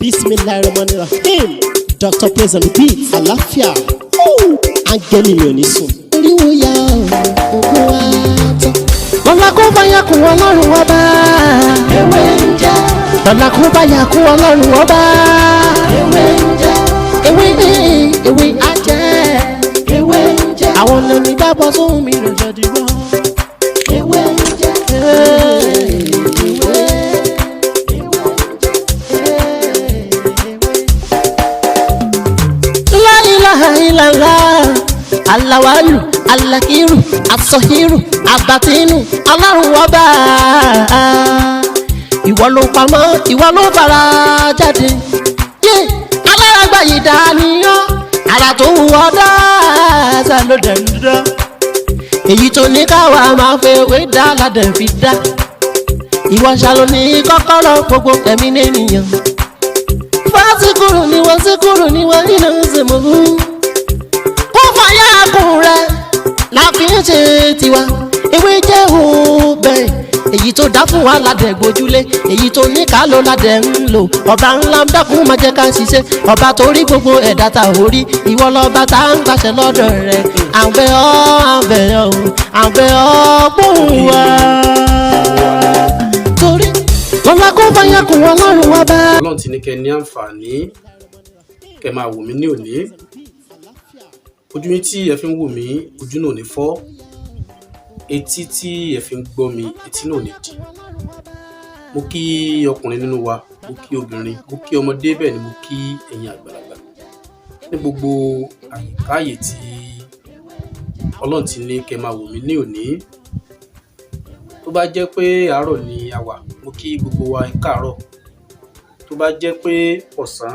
Bismillahirrahmanirrahim. Dr. Praise on the beat. Àlàáfíà. Áńgẹ́lì mi ò ní sùn. Oríwo ya ògùn wa tán. Lọ́la kó bá yà kún Ọlọ́run ọba. Ewé ń jẹ́. Lọ́la kó bá yà kún Ọlọ́run ọba. Ewé ń jẹ́. Ewé á jẹ́. Ewé ń jẹ́. Àwọn lẹ́ni dábọ̀ sóhun mi lọ́jọ́ dìbò. Ewé ń jẹ́. Lala, alawalu, alakiru, asohiru, abatinu, Ọlọ́run ọba. Ìwọ ló pamọ́, ìwọ ló fara jáde. Alárágbá yìí dániyàn, ara tó wù ọ́ dáadáa ló dẹ̀ ń dá. Èyí tó ní káwa máa fẹ́ wé dá ládẹ̀ fi dá. Ìwọ ṣàlò ní kọ́kọ́rọ́ gbogbo ẹ̀mí nìyẹn. Fásikúrò ni wọ́n síkúrò ni wọ́n nínú ìsèmọ̀gù. La fi ń ṣe tiwa ewé jẹ́ òbẹ̀ èyí tó dá fún wa ládẹ̀ gbójúlé èyí tó ní ká ló ládẹ̀ ń lò ọba ńlá ń dákun máa jẹ́ ká ṣiṣẹ́ ọba tó rí gbogbo ẹ̀dá ta orí ìwọ lọ́ba tá ń gbàṣẹ lọ́dọ̀ rẹ̀ àbẹ̀ ọ́ gbóhùn wa torí lọ́la kó bá yẹ kó Ọlọ́run wá bá. Ọlọ́run ti ní kẹ́ ní àǹfààní kẹ́ máa wò mí ní òní. Ojú yín tí ẹ fi ń wò mí ojú náà ní fọ́, etí tí ẹ fi ń gbọ́ mi etí náà ní dì. Mo kí ọkùnrin nínú wa, mo kí obìnrin, mo kí ọmọdé, bẹ́ẹ̀ ni mo kí ẹ̀yin àgbàlagbà ní gbogbo àyíkáyè tí Ọlọ́run ti ní kẹ́ máa wò mí ní òní. Tó bá jẹ́ pé àárọ̀ ni a wà, mo kí gbogbo wa ẹ káàárọ̀. Tó bá jẹ́ pé ọ̀sán,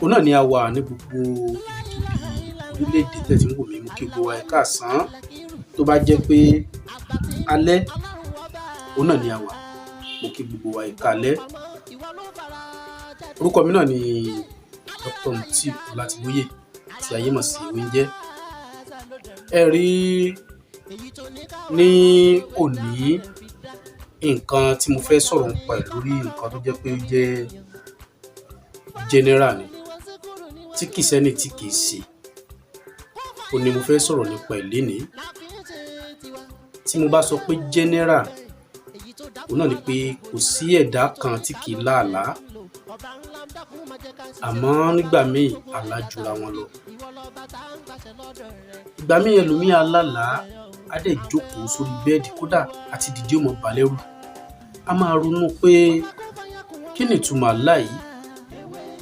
òun náà ni a wà ní gbogbo orílẹ̀-èdè tẹ̀sí ń wò mí, mo kí gbogbo wa ẹ káàsán. Tó bá jẹ́ pé alẹ́, òun náà ni a wà, mo kí gbogbo wa ẹ káalẹ́. Orúkọ mi náà ni Dr. Mutiu Ọlátìbóyè tí ayé mọ̀ sí Oúnjẹ. Ẹ rí ní òní nǹkan tí mo fẹ́ sọ̀rọ̀ nípa ẹ̀ lórí nǹkan tó jẹ́ pé ó jẹ́ general ni tí kìí sẹ́ni tí kìí ṣe. Ó ní mo fẹ́ sọ̀rọ̀ nípa ẹ̀ lénìí. Tí mo bá sọ pé general, òun náà ni pé kò sí ẹ̀dá kan tí kìí láàlá, àmọ́ nígbà míì àlá jura wọn lọ. Ìgbà míì ẹlòmíì alálàá á dẹ̀ jókòó sórí bẹ́ẹ̀dì, kódà àti dìde ó mọ̀ bà lẹ́rù. A máa ronú pé kí ni ìtumọ̀ àlá yìí,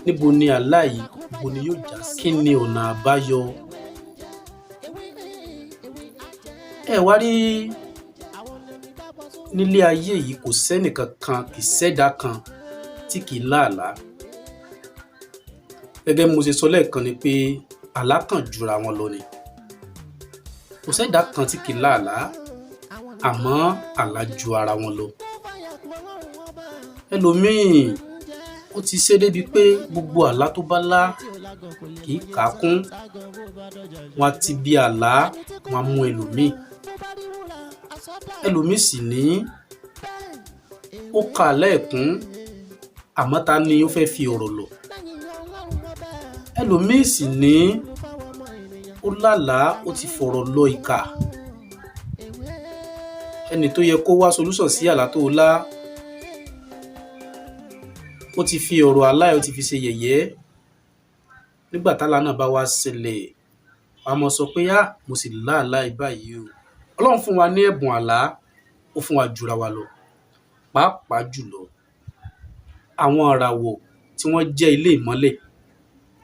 níbo ni àlá yìí, níbo ni yóò já sí, kí ni ọ̀nà àbáyọ. Ẹ wá rí nílé ayé yìí kò sẹ́nìkan kan, kì í ṣẹ̀dá kan tí kì í láàlá. Gẹ́gẹ́ bí mo ṣe sọ lẹ́ẹ̀kan ni pé àlá kan jura wọn lọ ni. Kò sẹ́dá kan tí kì í láàlá, àmọ́ àlá ju ara wọn lọ. Ẹlòmíì ó ti ṣe débi pé gbogbo àlá tó bá lá kì í kà á kún. Wọ́n ti bí àlá wọn mú ẹlòmíì. Ẹlòmíì sì ní ó kà á lẹ́ẹ̀kún, àmọ́ ta ni ó fẹ́ fi ọ̀rọ̀ lọ. Ẹlòmíì sì ní ó lálàá ó ti fọ̀rọ̀ lọ ìkà. Ẹni tó yẹ kó wá solution sí àlá tó lá, ó ti fi ọ̀rọ̀ àlá ẹ̀ ó ti fi ṣe yẹ̀yẹ́. Nígbà tálá náà bá wá ṣẹlẹ̀, wàá mọ̀ sọ pé mo sì lá àlá báyìí o. Ọlọ́run fún wa ní ẹ̀bùn àlá, ó fún wa jura wa lọ. Pàápàá jùlọ àwọn ìràwọ̀ tí wọ́n jẹ́ ilé ìmọ́lẹ̀,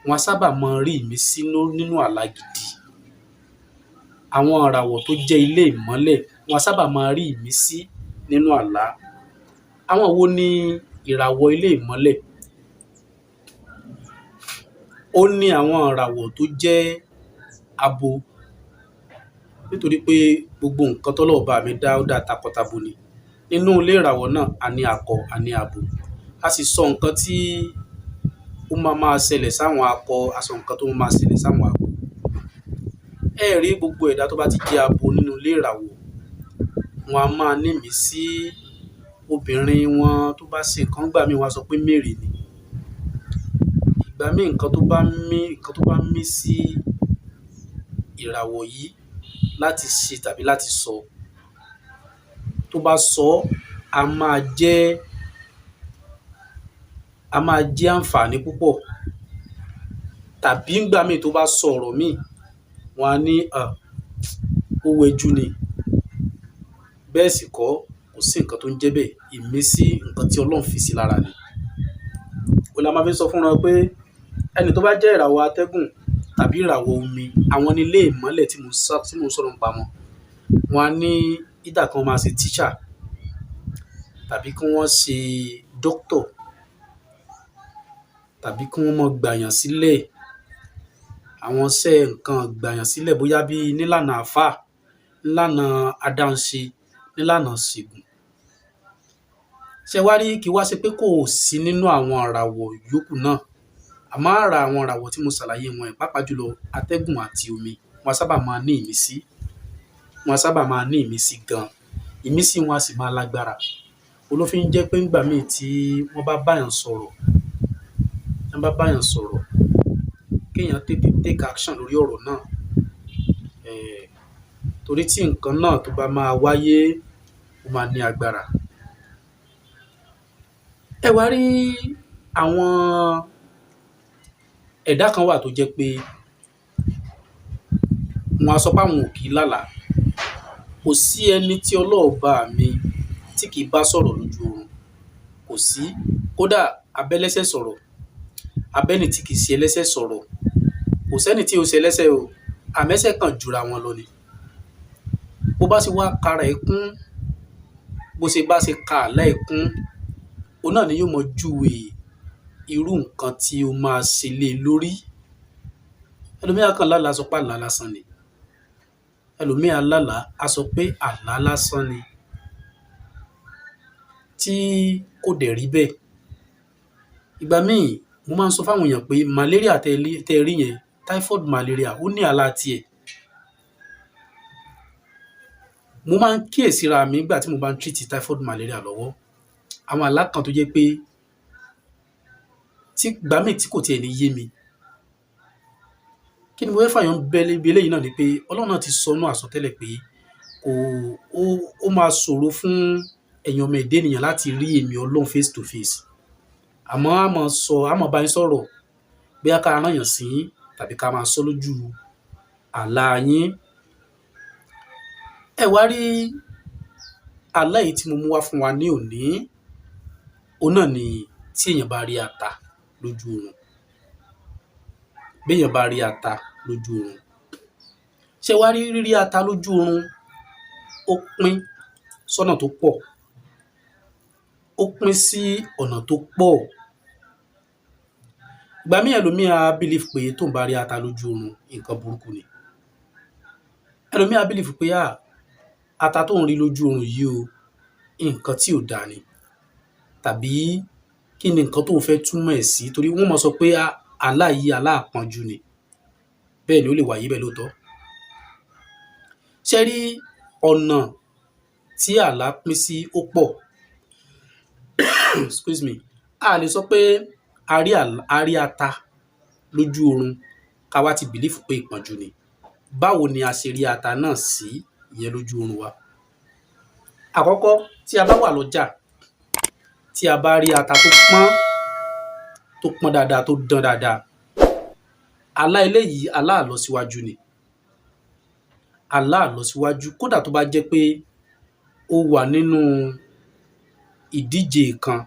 wọ́n sábà máa ń rí ìmísí nínú àlá gidi. Àwọn ìràwọ̀ tó jẹ́ ilé ìmọ́lẹ̀, wọ́n sábà máa ń rí ìmísí nínú àlá. Àwọn wo ni ìràwọ̀ ilé ìmọ́lẹ̀? Ó ní àwọn ìràwọ̀ tó jẹ́ abo, nítorí pé gbogbo nǹkan tọ́lọ́run bá mi dá ó dá takọtabo ni. Nínú ilé ìràwọ̀ náà a ní akọ, a ní abo. A sì sọ nǹkan tí ó máa ṣẹlẹ̀ sáwọn akọ, a sọ nǹkan tó máa ṣẹlẹ̀ sáwọn abo. Ẹ rí gbogbo ẹ̀dá tó bá ti jẹ́ abo nínú ilé ìràwọ̀, wọn a máa ní ìmísí. Obìnrin wọn tó bá ṣe nǹkan gbà mí, wọn á sọ pé mèrè ni. ìgbà míì nǹkan tó bá mí sí ìràwọ̀ yìí láti ṣe tàbí láti sọ, tó bá sọ á máa jẹ́ àǹfààní púpọ̀. Tàbí ńgbà míì tó bá sọ ọ̀rọ̀ míì, wọ́n á ní ó wẹjú ni. Bẹ́ẹ̀ sì kọ́, kò sí nǹkan tó ń jẹ́ bẹ́ẹ̀. Ìmísí nǹkan tí Ọlọ́run fi sí lára ni. Òun la máa fi sọ fúnra pé ẹni tó bá jẹ́ ìràwọ̀ atẹ́gùn tàbí ìràwọ̀ omi, àwọn ní ilé ìmọ́lẹ̀ tí mo sọ̀rọ̀ nípa wọn. Wọ́n á ní either kan máa ṣe teacher tàbí kí wọ́n ṣe doctor tàbí kí wọ́n máa gbàyàn sílẹ̀. Àwọn iṣẹ́ nǹkan gbàyàn sílẹ̀ bóyá bí nílànà àfáà, nílànà adáhunṣe, nílànà ìṣègùn. Ṣé wá rí kí wá ṣe pé kò sí nínú àwọn ìràwọ̀ yòókù náà. Àmọ́ ara àwọn ìràwọ̀ tí mo ṣàlàyé wọn yìí, pàápàá jùlọ atẹ́gùn àti omi, wọ́n sábà máa ní ìmísí. Wọ́n sábà máa ní ìmísí gan. Ìmísí wọn á sì máa lágbára. Òun ló fi ń jẹ́ pé ńgbà míì tí wọ́n bá báyàn sọ̀rọ̀, kéèyàn tètè take action lórí ọ̀rọ̀ náà. Torí tí nǹkan náà tó bá máa wáyé, ó máa ní agbára. Ẹ wá rí àwọn ẹ̀dá kan wà tó jẹ́ pé wọ́n á sọ pé àwọn ò kì í lálàá. Kò sí ẹni tí Ọlọ́ọ̀ba mi tí kì í bá sọ̀rọ̀ lójú oorun. Kò sí. Kódà abẹ́lẹ́sẹ̀ sọ̀rọ̀, abẹ́ni tí kì í ṣe ẹlẹ́sẹ̀ sọ̀rọ̀. Kò sẹ́ni tí ò ṣe ẹlẹ́sẹ̀ o. Àmẹ́sẹ̀ kan jura wọn lọ ni. Bó bá ṣe wá kara ẹ̀ kún, bó ṣe bá ṣe ka àlá ẹ̀ kún, òun náà ni yóò mọ júwe irú nǹkan tí ó máa ṣe lé lórí. Ẹlòmíì á kàn lálàá sọ pé àlá lásán ni. Ẹlòmíì á lálàá á sọ pé àlá lásán ni. Tí kò dẹ̀ rí bẹ́ẹ̀. Ìgbà míì mo máa ń sọ fáwọn èèyàn pé malaria tẹ́ rí yẹn, typhoid malaria, ó ní àlá tiẹ̀. Mo máa ń kíyèsíra mi nígbà tí mo bá ń treat typhoid malaria lọ́wọ́. Àwọn àlá kan tó jẹ́ pé ìgbà míì tí kò tiẹ̀ ní yé mi. Kí ni mo fẹ́ fàyọ níbi eléyìí náà ni pé Ọlọ́run náà ti sọ nínú àsọtẹ́lẹ̀ pé ó máa ṣòro fún ẹ̀yin ọmọ ẹ̀dá ènìyàn láti rí èmi Ọlọ́run face to face. Àmọ́ a máa bá yín sọ̀rọ̀ bóyá ká rán yàn sí yín tàbí ká máa sọ lójú àlá yín. Ẹ wá rí àlá yìí tí mo mú wá fún wa ní òní. Òun náà ni tí èèyàn bá rí ata lójú oorun. Bí èèyàn bá rí ata lójú oorun. Ṣé wá rí rírí ata lójú oorun, ó pín sọ́nà tó pọ̀. Ó pín sí ọ̀nà tó pọ̀. Ìgbà míì ẹlòmíì á believe pé tóun bá rí ata lójú oorun, nǹkan burúkú ni. Ẹlòmíì á believe pé ata tóun rí lójú oorun yìí o, nǹkan tí ò dáa ni. Tàbí kí ni nǹkan tóun fẹ́ túmọ̀ ẹ̀ sí, torí wọ́n máa sọ pé àlá yìí àlá àpọ́njú ni. Bẹ́ẹ̀ ni ó lè wáyé bẹ́ẹ̀ lóòótọ́. Ṣé rí ọ̀nà tí àlá pín sí ó pọ̀. Excuse me. A lè sọ pé a rí ata lójú oorun ká wá ti believe pé ìpọ́njú ni. Báwo ni a ṣe rí ata náà sí ìyẹn lójú oorun wa? Àkọ́kọ́, tí a bá wà lọ́jà, tí a bá rí ata tó pọ́n dáadáa, tó dán dáadáa, àlá eléyìí àlá àlọsíwájú ni. Àlá àlọsíwájú, kódà tó bá jẹ́ pé ó wà nínú ìdíje kan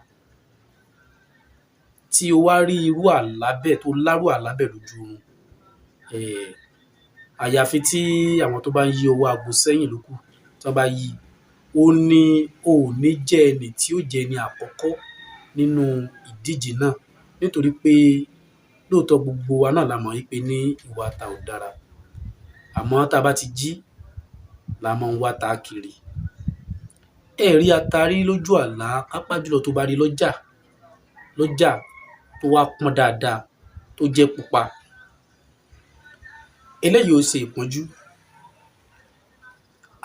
tí o wá rí irú àlá bẹ́ẹ̀, tó lárú àlá bẹ́ẹ̀ lójú oorun. Àyàfi tí àwọn tó bá ń yí ọwọ́ aago sẹ́yìn ló kù. Tí wọ́n bá yí, ó ní jẹ́ ẹni tí ó jẹ́ ẹni àkọ́kọ́ nínú ìdíje náà. Nítorí pé lóòótọ́ gbogbo wa náà la mọ̀ wípé ní ìwà ata ò dára. Àmọ́ tá a bá ti jí, la máa ń wá ata kiri. Ẹ rí ata rí lójú àlá, pàápàá jùlọ tó bá rí lọ́jà tó wá pọ́n dáadáa, tó jẹ́ pupa. Eléyìí ò ṣe ìpọ́njú.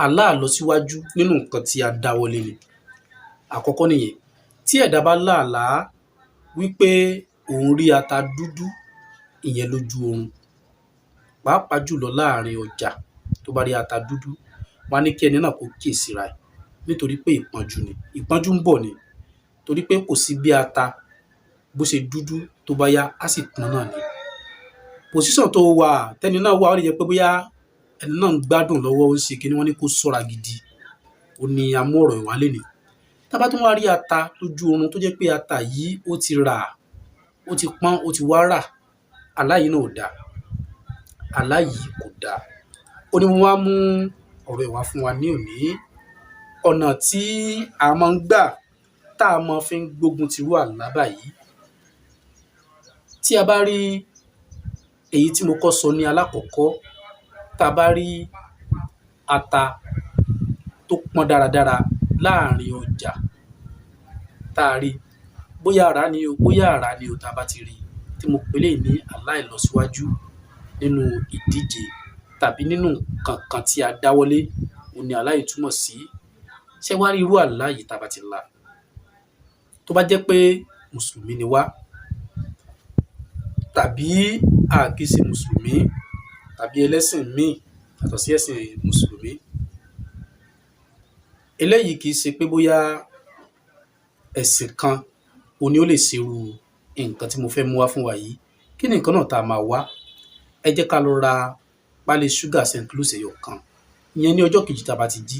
Àlá àlọsíwájú nínú nǹkan tí a dáwọ́lé ni. Àkọ́kọ́ nìyẹn. Tí ẹ̀dá bá lá àlá wípé òun rí ata dúdú ìyẹn lójú oorun, pàápàá jùlọ láàrin ọjà tó bá rí ata dúdú, wọ́n á ní kí ẹni náà kó kíyèsára ẹ̀ nítorí pé ìpọ́njú ni, ìpọ́njú ń bọ̀ ni, torí pé kò sí bí ata bó ṣe dúdú tó bá yá á sì pọ́n náà ni. Position tó wà tẹ́ni náà wà ó lè jẹ́ pé bóyá ẹni náà ń gbádùn lọ́wọ́ ó ń ṣe kíní, wọ́n ní kó ṣọ́ra gidi, ó ní amú ọ̀rọ̀ ìwá lénìí. Tá bá tún wá rí ata lójú oorun tó jẹ́ pé ata yìí ó ti rà, ó ti pọ́n, ó ti wá rà, àlá yìí náà ò dáa, àlá yìí kò dáa. Ó ní mo wá mú ọ̀rọ̀ ìwá fún wa ní òní, ọ̀nà tí a máa ń gbà tá a máa fi ń gbógun tirú àlá báyìí. Tí a bá rí èyí tí mo kọ́ sọ ní alákọ̀ọ́kọ́, tá a bá rí ata tó pọ́n dáradára láàrin ọjà, tá a rí bóyá àrá ni o, bóyá àrá ni o, tá a bá ti rí tí mo pè léyìí ní àlá ìlọsíwájú nínú ìdíje tàbí nínú nǹkan kan tí a dáwọ́lé, òun ni àlá yìí túmọ̀ sí. Ṣé wá rí irú àlá yìí tá a bá ti lá, tó bá jẹ́ pé mùsùlùmí ni wá tàbí a kì í ṣe mùsùlùmí tàbí ẹlẹ́sìn míì yàtọ̀ sí ẹ̀sìn mùsùlùmí, eléyìí kì í ṣe pé bóyá ẹ̀sìn kan òun ni ó lè ṣerú nǹkan tí mo fẹ́ mú wá fún wa yìí. Kí ni nǹkan náà tá a máa wá? Ẹ jẹ́ ká lọ ra pálí ṣúgà St. Louis ẹyọ kan, ìyẹn ní ọjọ́ kejì tá a bá ti jí.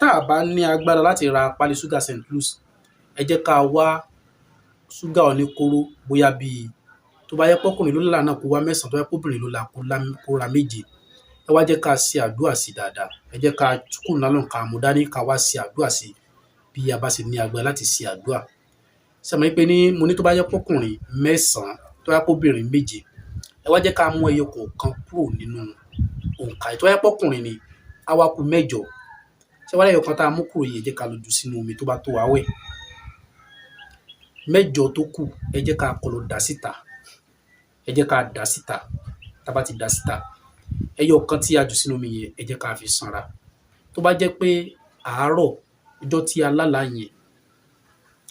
Tá a bá ní agbára láti ra pálí ṣúgà St. Louis, ẹ jẹ́ ká wá ṣúgà oníkóró, bóyá bíi tó bá yẹ pọ́kùnrin ló là náà kó wá 9, tó bá yẹ pọ́bìnrin ló là kó ra 7. Ẹ wá jẹ́ ká ṣe àdúrà sí dáadáa, ẹ jẹ́ ká kúrò nálọ̀ ká mú dání ká wá ṣe àdúrà sí bí a bá ṣe ní agbára láti ṣe àdúrà. Ṣé mo ní pé mo ní tó bá yẹ pọ́kùnrin 9, tó bá yẹ pọ́bìnrin 7, ẹ wá jẹ́ ká mú ẹyọ kọ̀ọ̀kan kúrò nínú òǹkà. Tó bá yẹ pọ́kùnrin ni á wá kù 8. Ṣé wá lẹ́yọ̀ kan tá a mú kúrò yìí, ẹ jẹ́ ká lọ jù sínú omi tó bá tó wá wẹ̀. 8 tó kù ẹ jẹ́ ká kọ́ lọ dà síta, ẹ jẹ́ ká dà síta. Tá bá ti dà síta, ẹyọ kan tí a jù sínú omi yẹn ẹ jẹ́ ká fi sanra. Tó bá jẹ́ pé àárọ̀ ọjọ́ tí a lálàá yẹn,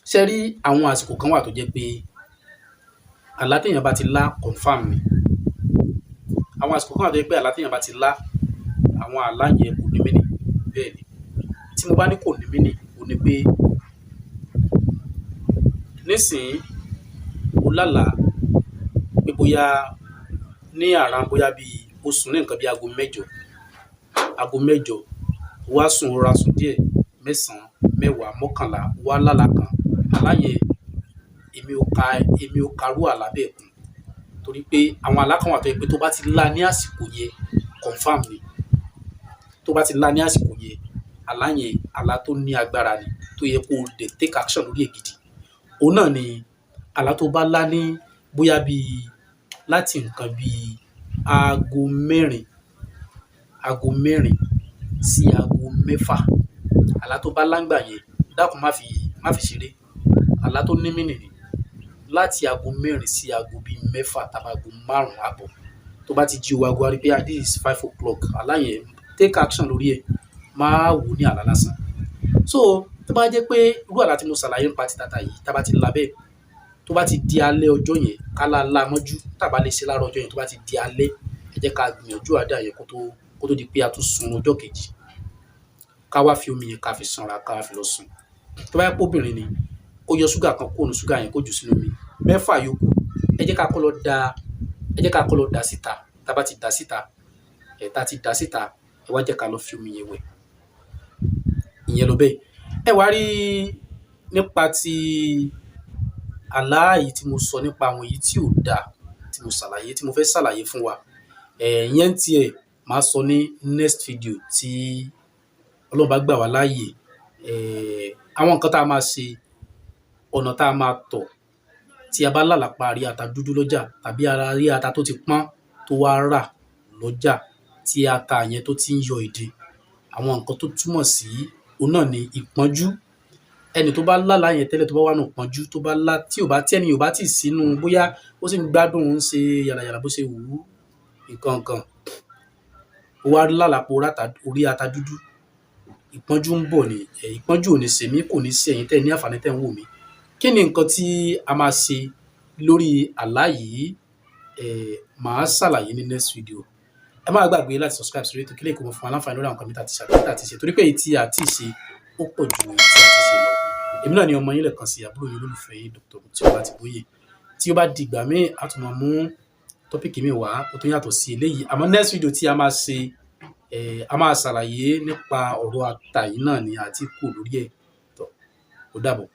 ṣe rí àwọn àsìkò kan wà tó jẹ́ pé àlá téèyàn bá ti lá confirm ni. Àwọn àsìkò kan wà tó jẹ́ pé àlá téèyàn bá ti lá, àwọn àlá yẹn kò ní meaning. Bẹ́ẹ̀ ni, tí mo bá ní kò ní meaning, ó ní pé nísìnyí mo lálàá pé bóyá ní àrá bóyá bíi ó sùn ní nǹkan bí aago 8, wá sùn, rọra sùn díẹ̀, 9, 10, 11, wá lálàá kan. Àlá yẹn èmi ò karú àlá bẹ́ẹ̀ kún, torí pé àwọn àlá kan wà tó yẹ pé tó bá ti lá ní àsìkò yẹn confirm ni. Tó bá ti lá ní àsìkò yẹn, àlá yẹn àlá tó ní agbára ni, tó yẹ kó dẹ̀ take action lórí ẹ̀ gidi. Òun náà ni àlá tó bá lá ní bóyá bíi láti nǹkan bíi aago 4 sí aago 6. Àlá tó bá lá ńgbà yẹn, dákun má fi ṣeré. Àlá tó ní meaning ni. Láti aago 4 sí aago bíi 6 tàbí aago 5 àbọ̀. Tó bá ti jí o aago, a rí pé this is 5 o'clock. Àlá yẹn take action lórí ẹ̀, má wò ní àlá lásán. So tó bá jẹ́ pé irú àlá tí mo ṣàlàyé nípa ti tata yìí, tá bá ti lá bẹ́ẹ̀, tó bá ti di alẹ́ ọjọ́ yẹn, ká lá mọ́jú, tá bá lè ṣe láàárọ̀ ọjọ́ yẹn, tó bá ti di alẹ́, ẹ jẹ́ ká gbìyànjú àdúrà yẹn kó tó di pé a tún sun ọjọ́ kejì. Ká wá fi omi yẹn ká fi sanra, ká wá fi lọ sùn. Tó bá yẹ pé obìnrin ni, kó yọ ṣúgà kan kúrò nínú ṣúgà yẹn kó jù sínú omi. 6 yòókù ẹ jẹ́ ká kọ́ lọ dà síta. Tá bá ti dà síta, tá ti dà síta, ẹ wá jẹ́ ká lọ fi omi yẹn wẹ̀. Ìyẹn lọ bẹ́ẹ̀. Ẹ wá rí nípa ti àlá yìí tí mo sọ nípa àwọn èyí tí ò dáa tí mo fẹ́ ṣàlàyé fún wa. Ìyẹn tiẹ̀ máa sọ ní next video tí Ọlọ́run bá gbà wá láàyè. Àwọn nǹkan tá a máa ṣe, ọ̀nà tá a máa tọ̀ tí a bá lálàá pa rí ata dúdú lọ́jà tàbí ara rí ata tó ti pọ́n tó wá rà lọ́jà tí ata yẹn tó ti ń yọ ìdí. Àwọn nǹkan tó túmọ̀ sí òun náà ni ìpọ́njú. Ẹni tó bá lálàá yẹn tẹ́lẹ̀, tó bá wà nínú ìpọ́njú, tó bá lá tí ẹni ò bá tì sínú, bóyá ó sì ń gbádùn, ń ṣe yàlàyàlà bó ṣe wù ú, nǹkan kan, ó wá lálàá pé ó rí ata dúdú, ìpọ́njú ń bọ̀ ni. Ìpọ́njú ò ní ṣe mí, kò ní ṣe ẹ̀yin tẹ́ ní àǹfààní tẹ́ ń wò mí. Kí ni nǹkan tí a máa ṣe lórí àlá yìí màá ṣàlàyé ní next video. Ẹ má gbàgbé láti subscribe sórí ètò kílẹ̀ kó mọ̀ fún aláǹfààní lórí àwọn nǹkan mi tá ti ṣàlàyé tá ti ṣe torí pé èyí tí a ti ṣe ó pọ̀ ju èyí tí a ti ṣe lọ. Èmi náà ni ọmọ yín lẹ́ẹ̀kan sí àbúrò yín olólùfẹ́ yín Dr. Mutiola Atiboye. Tí ó bá di ìgbà míì a tún máa mú tọ́pìkì mi wá ó tó yàtọ̀ sí eléyìí àmọ́ next video tí a máa ṣe a máa ṣàlàyé nípa ọ̀rọ̀ ata yìí náà ni àti kù lórí ẹ̀ tó ó dàbọ̀.